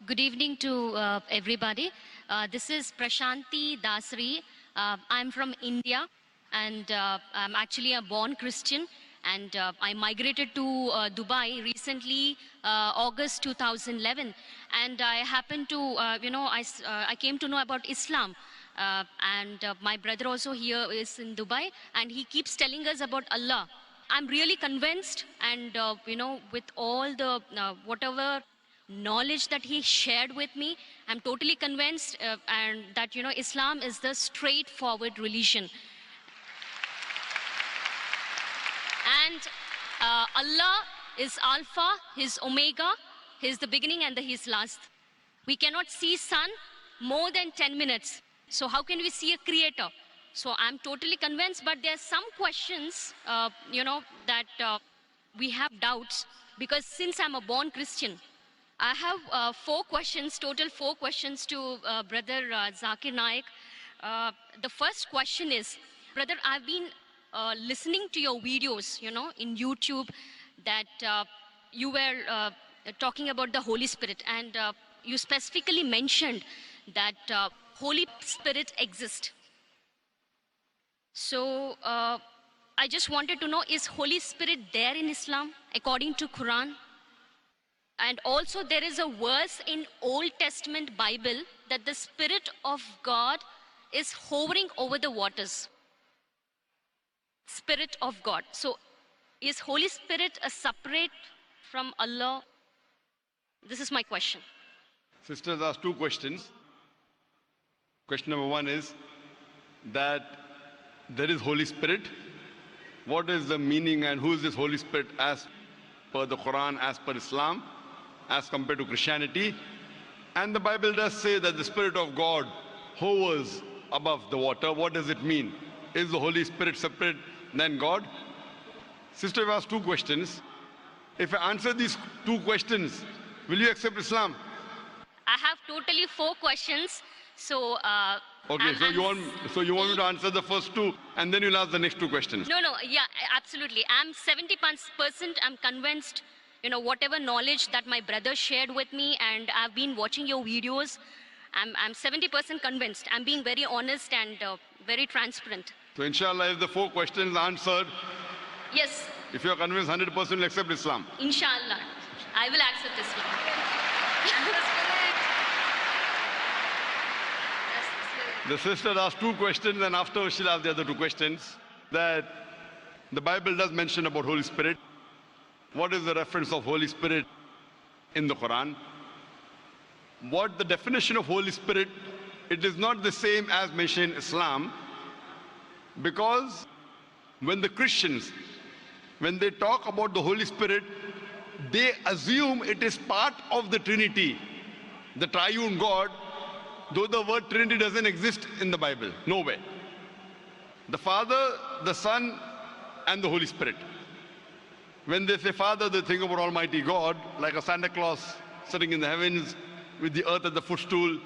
Good evening to everybody. This is Prashanti Dasri. I'm from India and I'm actually a born Christian, and I migrated to Dubai recently, August 2011. And I happened to, I came to know about Islam. And my brother also here is in Dubai, and he keeps telling us about Allah. I'm really convinced, and with all the whatever knowledge that he shared with me, I'm totally convinced, and that Islam is the straightforward religion. And Allah is Alpha, He's Omega, He's the beginning and He's last. We cannot see sun more than 10 minutes. So how can we see a creator? So I'm totally convinced, but there are some questions, that we have doubts, because since I'm a born Christian, I have total four questions to Brother Zakir Naik. The first question is, brother, I've been listening to your videos, in YouTube, that you were talking about the Holy Spirit, and you specifically mentioned that Holy Spirit exists. So I just wanted to know, is Holy Spirit there in Islam according to Quran? And also there is a verse in Old Testament Bible that the Spirit of God is hovering over the waters. Spirit of God. So is Holy Spirit a separate from Allah? This is my question. Sisters asked two questions. Question number one is that there is Holy Spirit. What is the meaning and who is this Holy Spirit as per the Quran, as per Islam, as compared to Christianity? And the Bible does say that the Spirit of God hovers above the water. What does it mean? Is the Holy Spirit separate than God? Sister, I've asked two questions. If I answer these two questions, will you accept Islam? I have totally four questions. So okay, so you want me to answer the first two and then you'll ask the next two questions? No, yeah, absolutely. I'm 70% I'm convinced, whatever knowledge that my brother shared with me, and I've been watching your videos, I'm 70% convinced. I'm being very honest and very transparent. So inshallah, if the four questions are answered, yes, if you're convinced, 100% you'll accept Islam. Inshallah, I will accept Islam. The sister asked two questions, and after she'll ask the other two questions. That the Bible does mention about Holy Spirit. What is the reference of Holy Spirit in the Quran? What the definition of Holy Spirit, it is not the same as mentioned in Islam, because when the Christians, when they talk about the Holy Spirit, they assume it is part of the Trinity, the triune God, though the word Trinity doesn't exist in the Bible, nowhere. The Father, the Son, and the Holy Spirit. When they say Father, they think about Almighty God, like a Santa Claus sitting in the heavens with the earth at the footstool.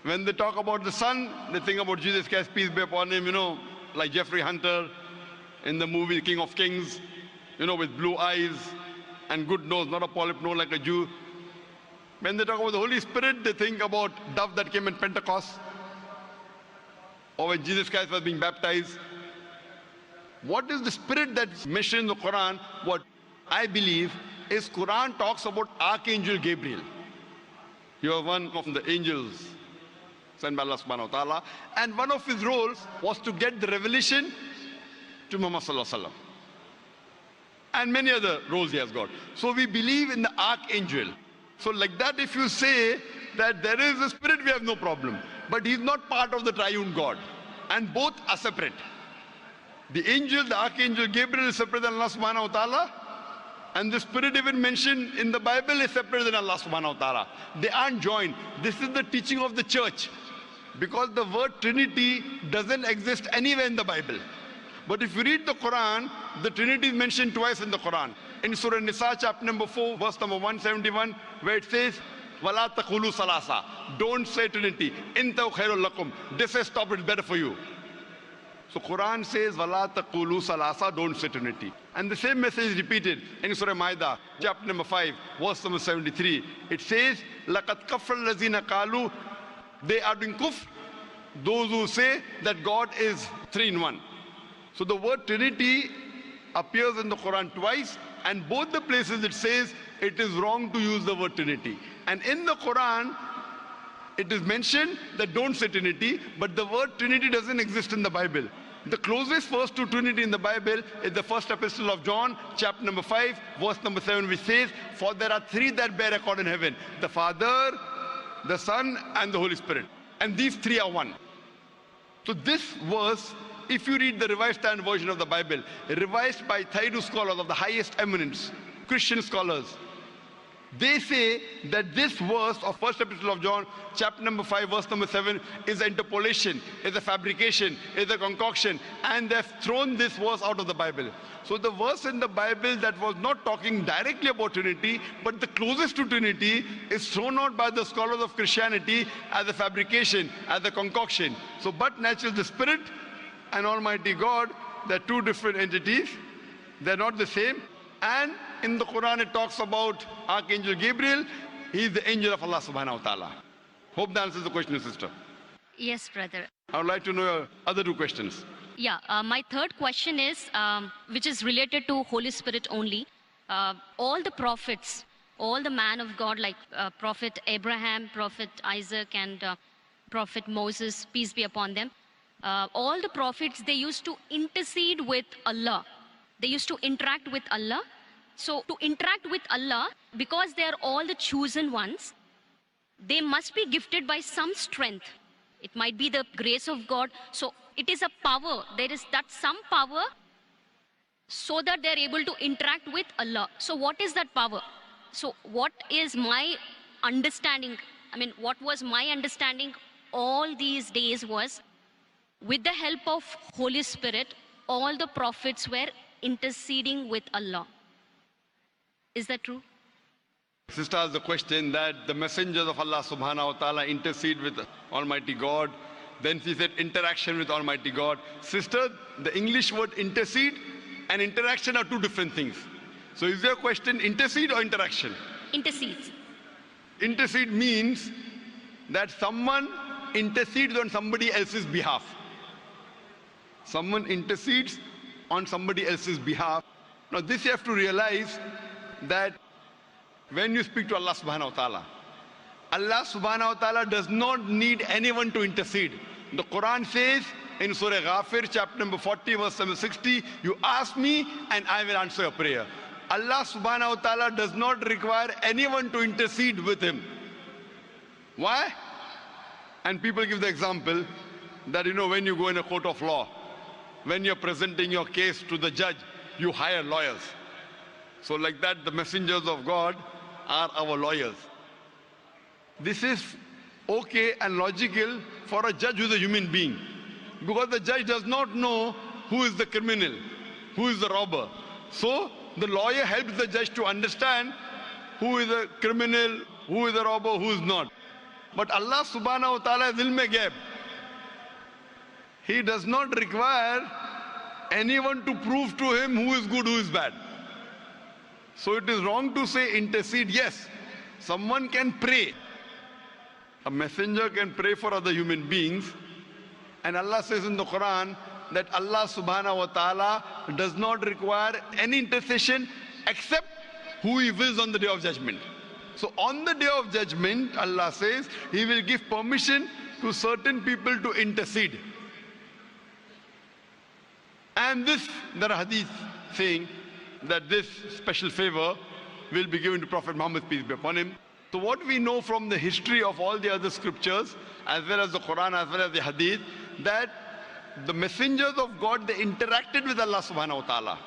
When they talk about the Son, they think about Jesus Christ, peace be upon him, like Jeffrey Hunter in the movie King of Kings, with blue eyes and good nose, not a polyp nose like a Jew. When they talk about the Holy Spirit, they think about dove that came in Pentecost, or when Jesus Christ was being baptized. What is the Spirit that's mentioned in the Quran? What I believe is Quran talks about Archangel Gabriel. He was one of the angels sent by Allah subhanahu wa ta'ala, and one of his roles was to get the revelation to Muhammad sallallahu alaihi wasallam. And many other roles he has got. So we believe in the Archangel. So like that, if you say that there is a Spirit, we have no problem. But he's not part of the triune God. And both are separate. The angel, the Archangel Gabriel is separate than Allah subhanahu wa ta'ala. And the Spirit even mentioned in the Bible is separate than Allah subhanahu wa ta'ala. They aren't joined. This is the teaching of the church. Because the word Trinity doesn't exist anywhere in the Bible. But if you read the Quran, the Trinity is mentioned twice in the Quran. In Surah Nisa, chapter number 4, verse number 171, where it says, وَلَا تَقُولُوا ثَلَاثَةً. Don't say Trinity. إِن تَوْ خَيْرٌ لَكُمْ. This says stop, it's better for you. So Quran says, Wala taqulu salasa, don't say Trinity. And the same message is repeated in Surah Maida, chapter number 5, verse number 73. It says, Laqad kafar lazina qalu, they are doing kufr, those who say that God is 3 in 1. So the word Trinity appears in the Quran twice, and both the places it says it is wrong to use the word Trinity. And in the Quran, it is mentioned that don't say Trinity, but the word Trinity doesn't exist in the Bible. The closest verse to Trinity in the Bible is the first epistle of John, chapter number 5, verse number 7, which says, for there are 3 that bear record in heaven, the Father, the Son, and the Holy Spirit. And these 3 are one. So this verse, if you read the Revised Standard Version of the Bible, revised by Thayru scholars of the highest eminence, Christian scholars, they say that this verse of first epistle of John, chapter number 5, verse number 7, is an interpolation, is a fabrication, is a concoction, and they've thrown this verse out of the Bible. So the verse in the Bible that was not talking directly about Trinity, but the closest to Trinity, is thrown out by the scholars of Christianity as a fabrication, as a concoction. So but naturally the Spirit and Almighty God, they're 2 different entities. They're not the same. And in the Quran it talks about Archangel Gabriel. He is the angel of Allah subhanahu wa ta'ala. Hope that answers the question, sister. Yes, brother. I would like to know your other 2 questions. Yeah, my third question is, which is related to Holy Spirit only. All the prophets, all the man of God, like Prophet Abraham, Prophet Isaac, and Prophet Moses, peace be upon them, all the prophets, they used to intercede with Allah. They used to interact with Allah. So to interact with Allah, because they are all the chosen ones, they must be gifted by some strength. It might be the grace of God. So it is a power. There is that some power so that they're able to interact with Allah. So what is that power? So what is my understanding? I mean, what was my understanding all these days was, with the help of Holy Spirit, all the prophets were interceding with Allah. Is that true? Sister asked the question that the messengers of Allah subhanahu wa ta'ala intercede with Almighty God. Then she said interaction with Almighty God. Sister, the English word intercede and interaction are 2 different things. So is your question intercede or interaction? Intercedes. Intercede means that someone intercedes on somebody else's behalf. Someone intercedes on somebody else's behalf. Now this you have to realize that when you speak to Allah subhanahu wa ta'ala does not need anyone to intercede. The Quran says in Surah Ghafir, chapter number 40, verse number 60, you ask me and I will answer your prayer. Allah subhanahu wa ta'ala does not require anyone to intercede with him. Why? And people give the example that, when you go in a court of law, when you're presenting your case to the judge, you hire lawyers. So like that, the messengers of God are our lawyers. This is okay and logical for a judge who is a human being, because the judge does not know who is the criminal, who is the robber. So the lawyer helps the judge to understand who is a criminal, who is a robber, who is not. But Allah subhanahu wa ta'ala is ilm ghaib. He does not require anyone to prove to him who is good, who is bad. So it is wrong to say intercede. Yes, someone can pray. A messenger can pray for other human beings. And Allah says in the Quran that Allah subhanahu wa ta'ala does not require any intercession except who He wills on the day of judgment. So on the day of judgment, Allah says He will give permission to certain people to intercede. And this, there are hadith saying that this special favor will be given to Prophet Muhammad, peace be upon him. So what we know from the history of all the other scriptures, as well as the Quran, as well as the hadith, that the messengers of God, they interacted with Allah subhanahu wa ta'ala.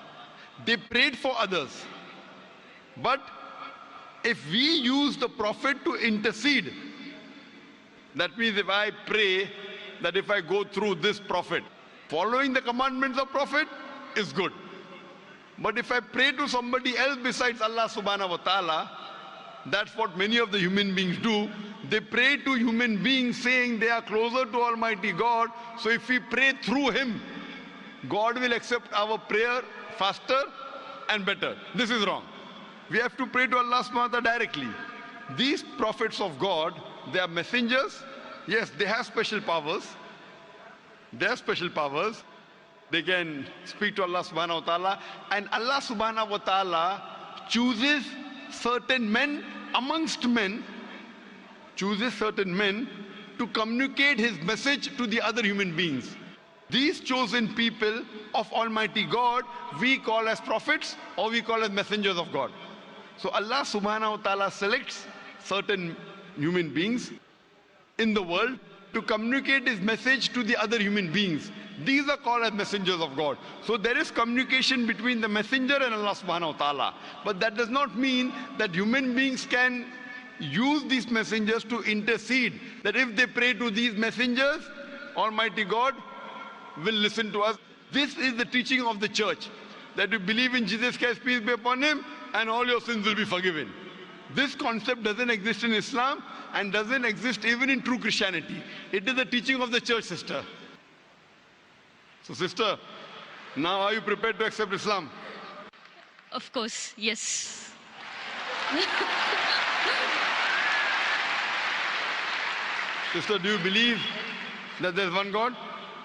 They prayed for others. But if we use the Prophet to intercede, that means if I pray that if I go through this Prophet, following the commandments of Prophet is good. But if I pray to somebody else besides Allah subhanahu wa ta'ala, that's what many of the human beings do. They pray to human beings saying they are closer to Almighty God. So if we pray through Him, God will accept our prayer faster and better. This is wrong. We have to pray to Allah subhanahu wa ta'ala directly. These prophets of God, they are messengers. Yes, they have special powers. They have special powers. They can speak to Allah subhanahu wa ta'ala. And Allah subhanahu wa ta'ala chooses certain men amongst men, chooses certain men to communicate his message to the other human beings. These chosen people of Almighty God, we call as prophets or we call as messengers of God. So Allah subhanahu wa ta'ala selects certain human beings in the world to communicate his message to the other human beings. These are called as messengers of God. So there is communication between the messenger and Allah subhanahu wa ta'ala. But that does not mean that human beings can use these messengers to intercede. That if they pray to these messengers, Almighty God will listen to us. This is the teaching of the church. That you believe in Jesus Christ, peace be upon him, and all your sins will be forgiven. This concept doesn't exist in Islam and doesn't exist even in true Christianity. It is the teaching of the church, sister. So, sister, now are you prepared to accept Islam? Of course, yes. Sister, do you believe that there's one God?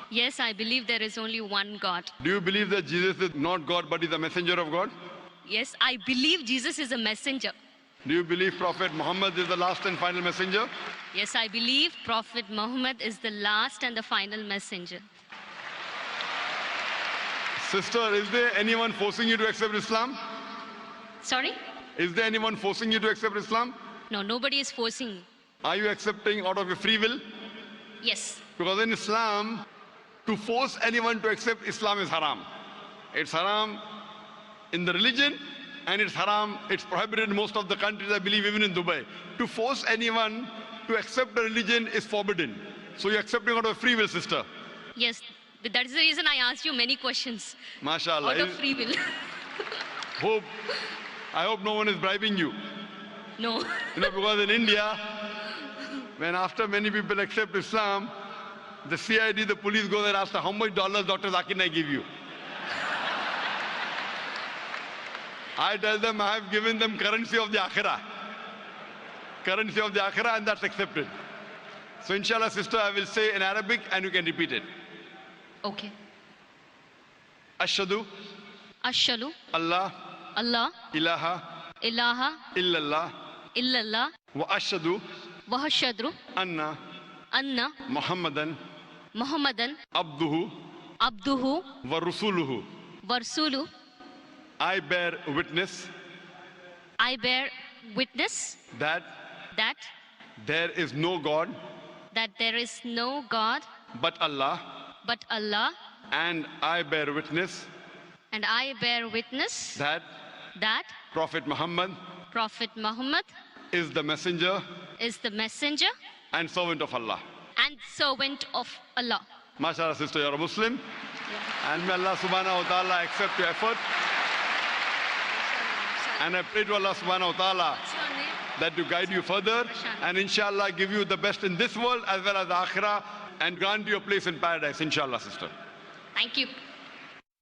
Yes, I believe there is only one God. Do you believe that Jesus is not God but is a messenger of God? Yes, I believe Jesus is a messenger. Do you believe Prophet Muhammad is the last and final messenger? Yes, I believe Prophet Muhammad is the last and the final messenger. Sister, is there anyone forcing you to accept Islam? Sorry? Is there anyone forcing you to accept Islam? No, nobody is forcing me. Are you accepting out of your free will? Yes. Because in Islam, to force anyone to accept Islam is haram. It's haram in the religion and it's haram, it's prohibited in most of the countries, I believe even in Dubai. To force anyone to accept a religion is forbidden. So you're accepting out of free will, sister. Yes, but that is the reason I asked you many questions. MashaAllah. Out of free will. I hope no one is bribing you. No. You know, because in India, when after many people accept Islam, the CID, the police go there and ask how much dollars Dr. Zakir Naik give you. I tell them I have given them currency of the Akhirah. Currency of the Akhirah, and that's accepted. So inshallah, sister, I will say in Arabic and you can repeat it. Okay. Ashhadu Ashhadu Allah Allah ilaha ilaha illallah illallah wa ashhadu wa ashhadu anna anna Muhammadan Muhammadan abduhu abduhu wa rasuluhu. wa rasuluhu. I bear witness I bear witness that there is no God that there is no God but Allah, and I bear witness that Prophet Muhammad is the messenger and servant of Allah. MashaAllah, sister, you're a Muslim. And may Allah subhanahu wa ta'ala accept your effort. And I pray to Allah subhanahu wa ta'ala that to guide you further and inshallah give you the best in this world as well as the akhirah and grant you a place in paradise, inshallah, sister. Thank you.